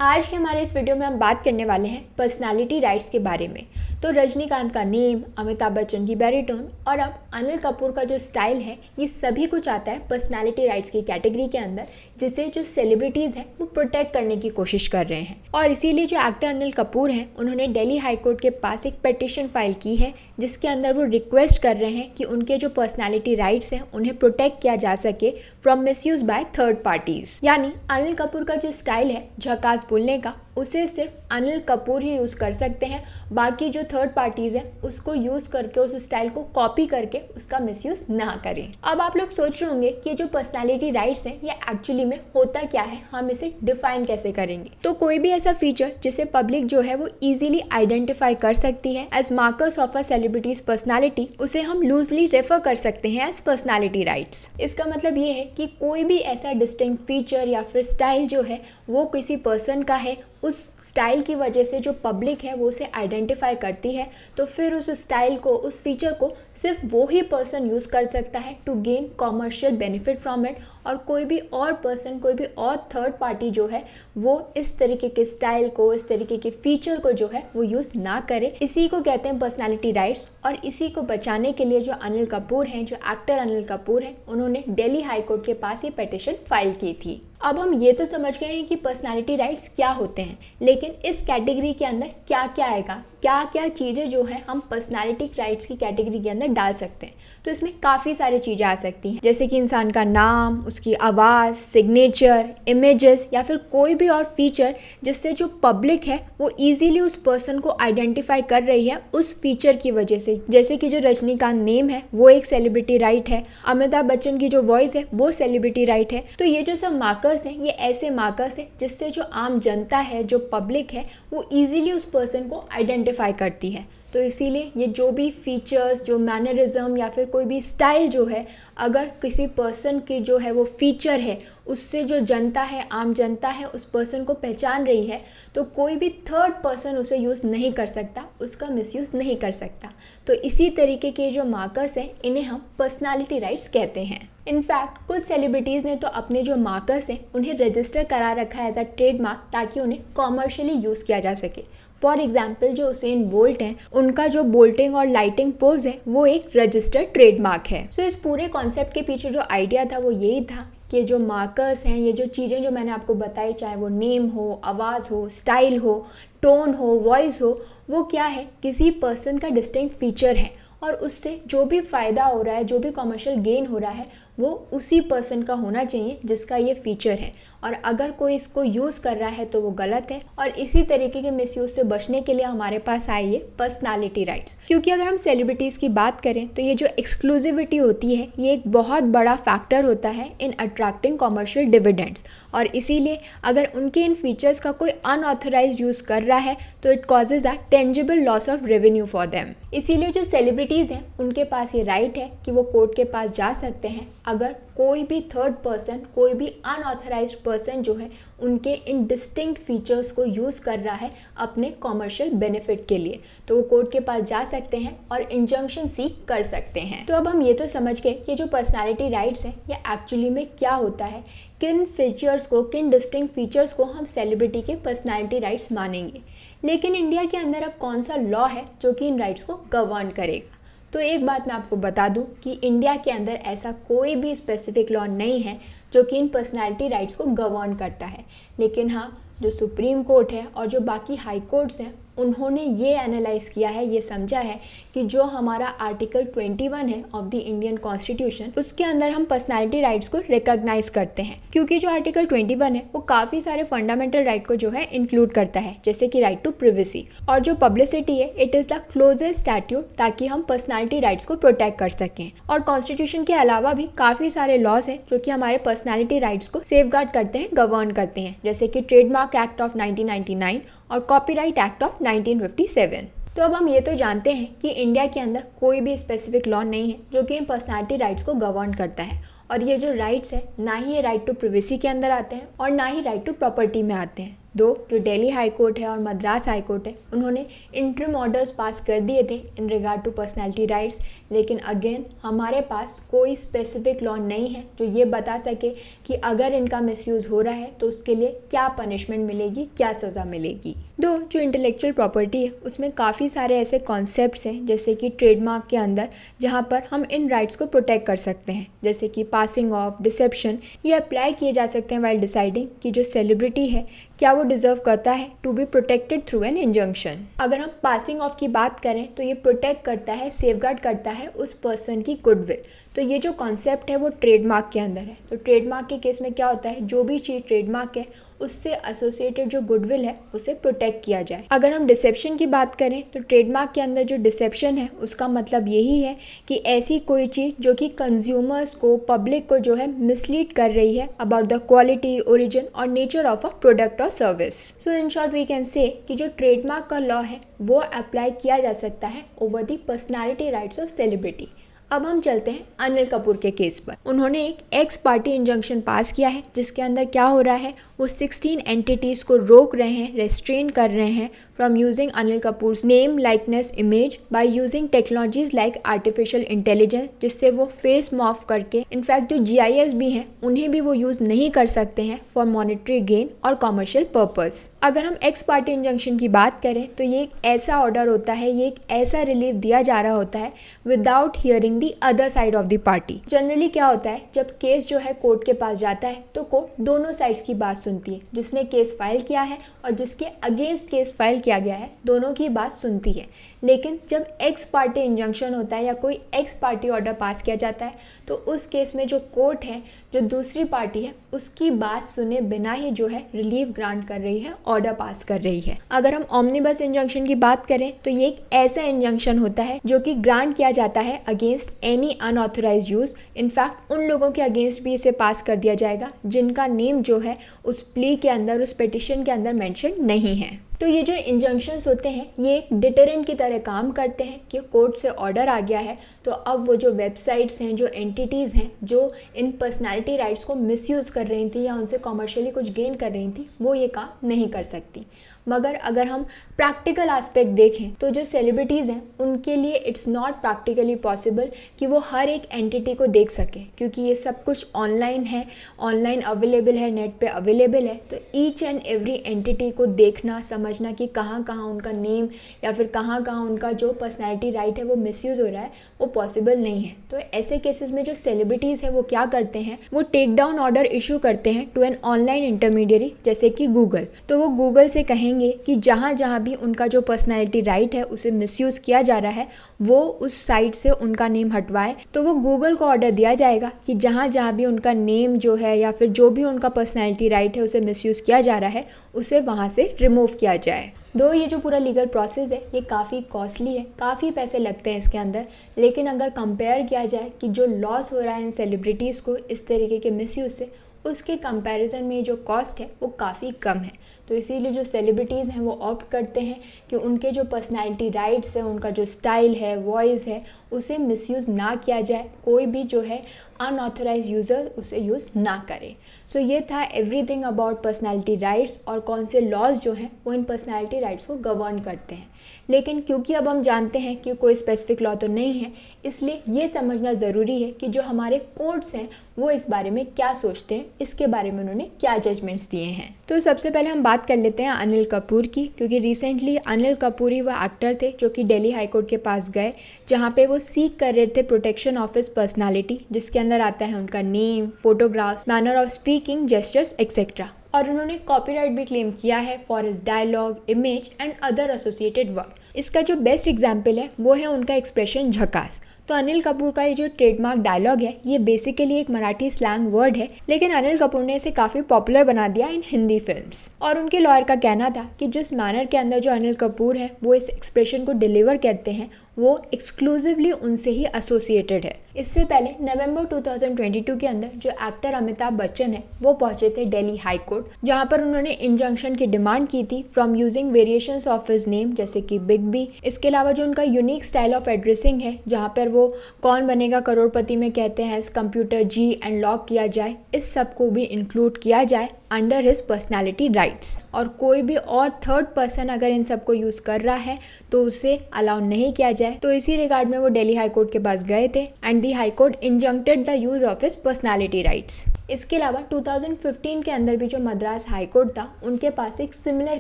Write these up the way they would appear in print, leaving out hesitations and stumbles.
आज के हमारे इस वीडियो में हम बात करने वाले हैं पर्सनालिटी राइट्स के बारे में। तो रजनीकांत का नेम, अमिताभ बच्चन की बैरिटोन और अब अनिल कपूर का जो स्टाइल है, ये सभी कुछ आता है पर्सनालिटी राइट्स की कैटेगरी के अंदर, जिसे जो सेलिब्रिटीज़ हैं वो प्रोटेक्ट करने की कोशिश कर रहे हैं। और इसीलिए जो एक्टर अनिल कपूर हैं, उन्होंने दिल्ली हाई कोर्ट के पास एक पिटीशन फाइल की है, जिसके अंदर वो रिक्वेस्ट कर रहे हैं कि उनके जो पर्सनालिटी राइट्स हैं उन्हें प्रोटेक्ट किया जा सके from misuse by third parties. यानी अनिल कपूर का जो स्टाइल है झकास बोलने का, उसे सिर्फ अनिल कपूर ही यूज़ कर सकते हैं। बाकी जो थर्ड पार्टीज़ हैं उसको यूज़ करके, उस स्टाइल को कॉपी करके उसका मिसयूज़ ना करें। अब आप लोग सोच रहे होंगे कि ये जो पर्सनालिटी राइट्स हैं ये एक्चुअली में होता क्या है, हम इसे डिफाइन कैसे करेंगे। तो कोई भी ऐसा फीचर जिसे पब्लिक जो है वो इजीली आइडेंटिफाई कर सकती है as markers of a celebrity's personality, उसे हम लूजली रेफर कर सकते हैं एज पर्सनालिटी राइट्स। इसका मतलब ये है कि कोई भी ऐसा डिस्टिंक्ट फीचर या फिर स्टाइल जो है वो किसी पर्सन का है, उस स्टाइल की वजह से जो पब्लिक है वो उसे आइडेंटिफाई करती है, तो फिर उस स्टाइल को, उस फीचर को सिर्फ वो ही पर्सन यूज़ कर सकता है to gain commercial benefit from it. और कोई भी और पर्सन, कोई भी और थर्ड पार्टी जो है वो इस तरीके के स्टाइल को, इस तरीके के फीचर को जो है वो यूज़ ना करे। इसी को कहते हैं पर्सनालिटी राइट्स। और इसी को बचाने के लिए जो अनिल कपूर हैं, जो एक्टर अनिल कपूर हैं, उन्होंने दिल्ली हाई कोर्ट के पास ये पिटीशन फाइल की थी। अब हम ये तो समझ गए हैं कि पर्सनालिटी राइट्स क्या होते हैं, लेकिन इस कैटेगरी के अंदर क्या क्या आएगा, क्या क्या चीज़ें जो है हम पर्सनालिटी राइट्स की कैटेगरी के अंदर डाल सकते हैं। तो इसमें काफ़ी सारी चीज़ें आ सकती हैं, जैसे कि इंसान का नाम, उसकी आवाज़, सिग्नेचर, इमेजेस या फिर कोई भी और फीचर जिससे जो पब्लिक है वो इजीली उस पर्सन को आइडेंटिफाई कर रही है उस फीचर की वजह से। जैसे कि जो रजनीकांत नेम है वो एक सेलिब्रिटी राइट है, अमिताभ बच्चन की जो वॉइस है वो सेलिब्रिटी राइट है। तो ये जो सब मार्कर्स हैं, ये ऐसे मार्कर्स हैं जिससे जो आम जनता है, जो पब्लिक है, वो इजीली उस पर्सन को आइडेंटिफाई करती है। तो इसीलिए ये जो भी फीचर्स, जो मैनरिज्म या फिर कोई भी स्टाइल जो है, अगर किसी पर्सन की जो है वो फीचर है, उससे जो जनता है, आम जनता है, उस पर्सन को पहचान रही है, तो कोई भी थर्ड पर्सन उसे यूज़ नहीं कर सकता, उसका मिसयूज़ नहीं कर सकता। तो इसी तरीके के जो मार्कर्स हैं, इन्हें हम पर्सनालिटी राइट्स कहते हैं। इनफैक्ट कुछ सेलिब्रिटीज़ ने तो अपने जो मार्कर्स हैं उन्हें रजिस्टर करा रखा है एज अ ट्रेडमार्क, ताकि उन्हें कॉमर्शियली यूज़ किया जा सके। फॉर एग्जाम्पल जो उसेन बोल्ट हैं, उनका जो बोल्टिंग और लाइटिंग पोज है वो एक रजिस्टर्ड ट्रेडमार्क है। सो इस पूरे कॉन्सेप्ट के पीछे जो आइडिया था वो यही था कि जो मार्कर्स हैं, ये जो चीज़ें जो मैंने आपको बताई, चाहे वो नेम हो, आवाज़ हो, स्टाइल हो, टोन हो, वॉइस हो, वो क्या है, किसी पर्सन का डिस्टिंक्ट फीचर है और उससे जो भी फ़ायदा हो रहा है, जो भी कॉमर्शियल गेन हो रहा है, वो उसी पर्सन का होना चाहिए जिसका ये फीचर है। और अगर कोई इसको यूज़ कर रहा है तो वो गलत है। और इसी तरीके के मिसयूज़ से बचने के लिए हमारे पास आई है पर्सनालिटी राइट्स। क्योंकि अगर हम सेलिब्रिटीज़ की बात करें तो ये जो एक्सक्लूसिविटी होती है, ये एक बहुत बड़ा फैक्टर होता है इन अट्रैक्टिंग कॉमर्शियल डिविडेंड्स। और इसीलिए अगर उनके इन फीचर्स का कोई अनऑथराइज यूज़ कर रहा है तो it causes a tangible loss of revenue for them. इसीलिए जो सेलिब्रिटीज़ हैं उनके पास ये राइट है कि वो कोर्ट के पास जा सकते हैं अगर कोई भी थर्ड पर्सन, कोई भी अनऑथराइज्ड पर्सन जो है उनके इन डिस्टिंक्ट फीचर्स को यूज़ कर रहा है अपने कॉमर्शियल बेनिफिट के लिए, तो वो कोर्ट के पास जा सकते हैं और इंजंक्शन सीक कर सकते हैं। तो अब हम ये तो समझ गए कि जो पर्सनालिटी राइट्स हैं ये एक्चुअली में क्या होता है, किन फीचर्स को, किन डिस्टिंक्ट फीचर्स को हम सेलिब्रिटी के पर्सनालिटी राइट्स मानेंगे। लेकिन इंडिया के अंदर अब कौन सा लॉ है जो कि इन राइट्स को गवर्न करेगा? तो एक बात मैं आपको बता दूं कि इंडिया के अंदर ऐसा कोई भी स्पेसिफिक लॉ नहीं है जो कि इन पर्सनालिटी राइट्स को गवर्न करता है। लेकिन हाँ, जो सुप्रीम कोर्ट है और जो बाकी हाई कोर्ट्स हैं, उन्होंने ये एनालाइज किया है, ये समझा है कि जो हमारा आर्टिकल 21 है ऑफ द इंडियन कॉन्स्टिट्यूशन, उसके अंदर हम पर्सनालिटी राइट्स को रिकॉग्नाइज करते हैं। क्योंकि जो आर्टिकल 21 है वो काफ़ी सारे फंडामेंटल राइट को जो है इंक्लूड करता है, जैसे कि राइट टू प्रिवेसी और जो पब्लिसिटी है, it is the closest statute, ताकि हम पर्सनालिटी राइट्स को प्रोटेक्ट कर सकें। और कॉन्स्टिट्यूशन के अलावा भी काफ़ी सारे लॉज हैं जो कि हमारे पर्सनालिटी राइट्स को सेफगार्ड करते हैं, गवर्न करते हैं, जैसे कि ट्रेडमार्क एक्ट ऑफ 1999 और कॉपीराइट एक्ट ऑफ 1957। तो अब हम ये तो जानते हैं कि इंडिया के अंदर कोई भी स्पेसिफिक लॉ नहीं है जो कि इन पर्सनालिटी राइट्स को गवर्न करता है। और ये जो राइट्स है, ना ही ये राइट टू प्रिवेसी के अंदर आते हैं और ना ही राइट टू प्रॉपर्टी में आते हैं। दो जो दिल्ली हाई कोर्ट है और मद्रास हाई कोर्ट है, उन्होंने इंटरिम ऑर्डर्स पास कर दिए थे in regard to personality rights, लेकिन अगेन हमारे पास कोई स्पेसिफिक लॉ नहीं है जो ये बता सके कि अगर इनका मिसयूज़ हो रहा है तो उसके लिए क्या पनिशमेंट मिलेगी, क्या सज़ा मिलेगी। दो जो इंटेलेक्चुअल प्रॉपर्टी है उसमें काफ़ी सारे ऐसे कॉन्सेप्ट्स हैं जैसे कि ट्रेडमार्क के अंदर, जहाँ पर हम इन राइट्स को प्रोटेक्ट कर सकते हैं, जैसे कि पासिंग ऑफ, डिसेप्शन, ये अप्लाई किए जा सकते हैं वाइल डिसाइडिंग कि जो सेलिब्रिटी है क्या वो डिजर्व करता है to be protected through an injunction. अगर हम पासिंग ऑफ की बात करें तो ये प्रोटेक्ट करता है, सेफगार्ड करता है उस पर्सन की गुडविल। तो ये जो कॉन्सेप्ट है वो ट्रेडमार्क के अंदर है। तो ट्रेडमार्क के केस में क्या होता है, जो भी चीज़ ट्रेडमार्क है उससे एसोसिएटेड जो गुडविल है उसे प्रोटेक्ट किया जाए। अगर हम डिसेप्शन की बात करें तो ट्रेडमार्क के अंदर जो डिसेप्शन है उसका मतलब यही है कि ऐसी कोई चीज़ जो कि कंज्यूमर्स को, पब्लिक को जो है मिसलीड कर रही है अबाउट द क्वालिटी, ओरिजिन और नेचर ऑफ अ प्रोडक्ट और service. So in short we can say कि जो ट्रेडमार्क का लॉ है वो अप्लाई किया जा सकता है over the personality rights of celebrity. अब हम चलते हैं अनिल कपूर के केस पर। उन्होंने एक एक्स पार्टी इंजंक्शन पास किया है जिसके अंदर क्या हो रहा है, वो 16 एंटिटीज़ को रोक रहे हैं, रेस्ट्रेन कर रहे हैं from using Anil Kapoor name, likeness, image by using technologies like artificial intelligence, जिससे वो फेस मॉर्फ करके, इनफैक्ट जो GIS भी हैं उन्हें भी वो यूज़ नहीं कर सकते हैं फॉर मॉनेटरी गेन और कॉमर्शियल पर्पस। अगर हम एक्स पार्टी इंजंक्शन की बात करें तो ये एक ऐसा ऑर्डर होता है, ये एक ऐसा रिलीफ दिया जा रहा होता है without hearing the other side of the party. Generally क्या होता है, जब केस जो है कोर्ट के पास जाता है तो कोर्ट दोनों साइड्स की बात सुनती है, जिसने केस फाइल किया है और जिसके अगेंस्ट केस फाइल किया गया है, दोनों की बात सुनती है। लेकिन जब एक्स पार्टी इंजंक्शन होता है या कोई एक्स पार्टी ऑर्डर पास किया जाता है तो उस केस में जो कोर्ट है, जो दूसरी पार्टी है, उसकी बात सुने बिना ही जो है रिलीफ ग्रांट कर रही है, ऑर्डर पास कर रही है। अगर हम ऑमनिबस इंजंक्शन की बात करें तो ये एक ऐसा इंजंक्शन होता है जो कि ग्रांट किया जाता है against any unauthorised use. In fact उन लोगों के अगेंस्ट भी इसे पास कर दिया जाएगा जिनका नेम जो है उस प्ली के अंदर, उस पिटिशन के अंदर मेंशन नहीं है। तो ये जो इंजंक्शंस होते हैं ये एक डिटरेंट की तरह काम करते हैं कि कोर्ट से ऑर्डर आ गया है तो अब वो जो वेबसाइट्स हैं, जो एंटिटीज़ हैं जो इन पर्सनैलिटी राइट्स को मिसयूज़ कर रही थी या उनसे कॉमर्शियली कुछ गेन कर रही थी, वो ये काम नहीं कर सकती। मगर अगर हम प्रैक्टिकल एस्पेक्ट देखें तो जो सेलिब्रिटीज़ हैं उनके लिए इट्स नॉट प्रैक्टिकली पॉसिबल कि वो हर एक एंटिटी को देख सकें, क्योंकि ये सब कुछ ऑनलाइन है, ऑनलाइन अवेलेबल है, नेट पे अवेलेबल है। तो ईच एंड एवरी एंटिटी को देखना, समझना कि कहाँ कहाँ उनका नेम या फिर कहाँ कहाँ उनका जो पर्सनैलिटी राइट है वो मिसयूज़ हो रहा है, वो पॉसिबल नहीं है। तो ऐसे केसेस में जो सेलिब्रिटीज़ हैं वो क्या करते हैं, वो टेक डाउन ऑर्डर इशू करते हैं टू एन ऑनलाइन इंटरमीडियरी जैसे कि गूगल। तो वो गूगल से कहेंगे कि जहाँ जहाँ भी उनका जो पर्सनैलिटी राइट है उसे मिसयूज़ किया जा रहा है वो उस साइट से उनका नेम हटवाए। तो वो गूगल को ऑर्डर दिया जाएगा कि जहाँ जहाँ भी उनका नेम जो है या फिर जो भी उनका पर्सनैलिटी राइट है उसे मिसयूज़ किया जा रहा है उसे वहाँ से रिमूव किया जाए। दो ये जो पूरा लीगल प्रोसेस है ये काफ़ी कॉस्टली है, काफ़ी पैसे लगते हैं इसके अंदर, लेकिन अगर कंपेयर किया जाए कि जो लॉस हो रहा है इन सेलिब्रिटीज़ को इस तरीके के मिसयूज़ से, उसके कंपैरिजन में जो कॉस्ट है वो काफ़ी कम है। तो इसीलिए जो सेलिब्रिटीज़ हैं वो ऑप्ट करते हैं कि उनके जो पर्सनैलिटी राइट्स है, उनका जो स्टाइल है, वॉइस है, उसे मिसयूज़ ना किया जाए, कोई भी जो है अनऑथराइज यूज़र उसे यूज़ ना करे। सो ये था एवरीथिंग अबाउट पर्सनैलिटी राइट्स और कौन से लॉज जो हैं वो इन पर्सनैलिटी राइट्स को गवर्न करते हैं। लेकिन क्योंकि अब हम जानते हैं कि कोई स्पेसिफिक लॉ तो नहीं है, इसलिए ये समझना ज़रूरी है कि जो हमारे कोर्ट्स हैं वो इस बारे में क्या सोचते हैं, इसके बारे में उन्होंने क्या जजमेंट्स दिए हैं। तो सबसे पहले हम बात कर लेते हैं अनिल कपूर की, क्योंकि रिसेंटली अनिल कपूर ही वो एक्टर थे जो कि दिल्ली हाई कोर्ट के पास गए, जहाँ पे वो सीक कर रहे थे प्रोटेक्शन ऑफ हिज पर्सनैलिटी, जिसके अंदर आता है उनका name, photographs, manner of speaking, gestures etcetera. और उन्होंने कॉपीराइट भी क्लेम किया है for his dialogue, image and other associated work. इसका जो बेस्ट एग्जाम्पल है वो है उनका एक्सप्रेशन झकास। तो अनिल कपूर का ये जो ट्रेडमार्क डायलॉग है ये बेसिकली एक मराठी स्लैंग वर्ड है, लेकिन अनिल कपूर ने इसे काफ़ी पॉपुलर बना दिया इन हिंदी फिल्म्स। और उनके लॉयर का कहना था कि जिस मैनर के अंदर जो अनिल कपूर है वो इस एक्सप्रेशन को डिलीवर करते हैं वो एक्सक्लूसिवली उनसे ही एसोसिएटेड है। इससे पहले नवंबर 2022 के अंदर जो एक्टर अमिताभ बच्चन है वो पहुंचे थे दिल्ली हाई कोर्ट, जहां पर उन्होंने इंजंक्शन की डिमांड की थी from using variations of his name, जैसे कि बिग बी। इसके अलावा जो उनका यूनिक स्टाइल ऑफ एड्रेसिंग है, जहां पर वो कौन बनेगा करोड़पति में कहते हैं कंप्यूटर जी एंड लॉक किया जाए, इस सब को भी इंक्लूड किया जाए अंडर हिज पर्सनैलिटी राइट्स। और कोई भी और थर्ड पर्सन अगर इन सब को यूज कर रहा है तो उसे अलाउ नहीं किया जाए। तो इसी रिगार्ड में वो दिल्ली हाई कोर्ट के पास गए थे and the high court injuncted the use of his personality rights. इसके अलावा 2015 के अंदर भी जो मद्रास हाई कोर्ट था उनके पास एक सिमिलर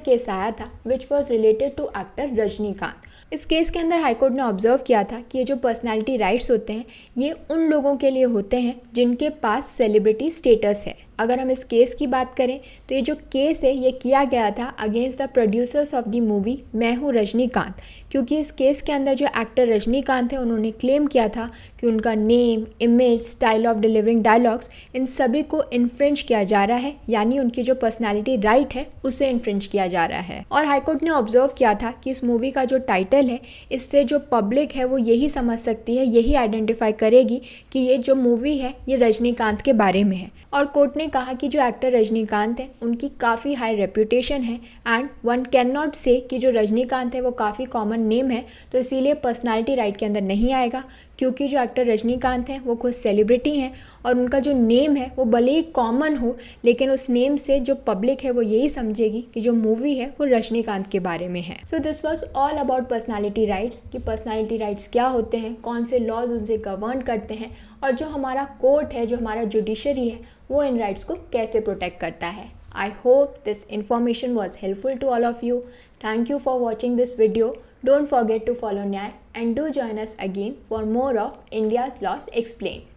केस आया था which was related to actor Rajinikanth. इस केस के अंदर हाई कोर्ट ने ऑब्जर्व किया था कि ये जो पर्सनैलिटी राइट्स होते हैं ये उन लोगों के लिए होते हैं जिनके पास सेलिब्रिटी स्टेटस है। अगर हम इस केस की बात करें तो ये जो केस है ये किया गया था against the producers of the movie मैं हूँ रजनीकांत, क्योंकि इस केस के अंदर जो एक्टर रजनीकांत है उन्होंने क्लेम किया था कि उनका name, image, style of delivering dialogues, इन सभी को इन्फ्रिंज किया जा रहा है, यानी उनकी जो पर्सनैलिटी राइट है उसे इन्फ्रिंज किया जा रहा है। और हाईकोर्ट ने ऑब्जर्व किया था कि इस मूवी का जो टाइटल है इससे जो पब्लिक है वो यही समझ सकती है, यही आइडेंटिफाई करेगी कि ये जो मूवी है ये रजनीकांत के बारे में है। और कोर्ट ने कहा कि जो एक्टर रजनीकांत है उनकी काफ़ी हाई रेप्यूटेशन है एंड वन कैन नॉट से कि जो रजनीकांत है वो काफ़ी कॉमन नेम है, तो इसीलिए पर्सनालिटी राइट के अंदर नहीं आएगा, क्योंकि जो एक्टर रजनीकांत हैं वो खुद सेलिब्रिटी हैं और उनका जो नेम है वो भले ही कॉमन हो लेकिन उस नेम से जो पब्लिक है वो यही समझेगी कि जो मूवी है वो रजनीकांत के बारे में है। So this was all about personality rights, कि पर्सनालिटी राइट्स क्या होते हैं, कौन से लॉज उनसे गवर्न करते हैं और जो हमारा कोर्ट है, जो हमारा जुडिशरी है, वो इन राइट्स को कैसे प्रोटेक्ट करता है। I hope this information was helpful to all of you. Thank you for watching this video. Don't forget to follow Nyay and do join us again for more of India's Laws Explained.